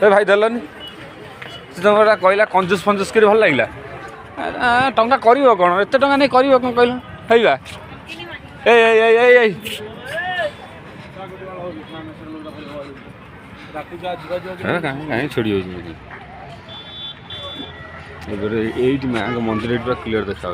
ए भाई देलनि से तुमरा कहला कंजूस फंजूस कर भल लगे टंका कर कौन एत टाँग नहीं कर कौन कहल है कहीं छोड़ी ये माँ मंदिर पूरा क्लीयर देखा।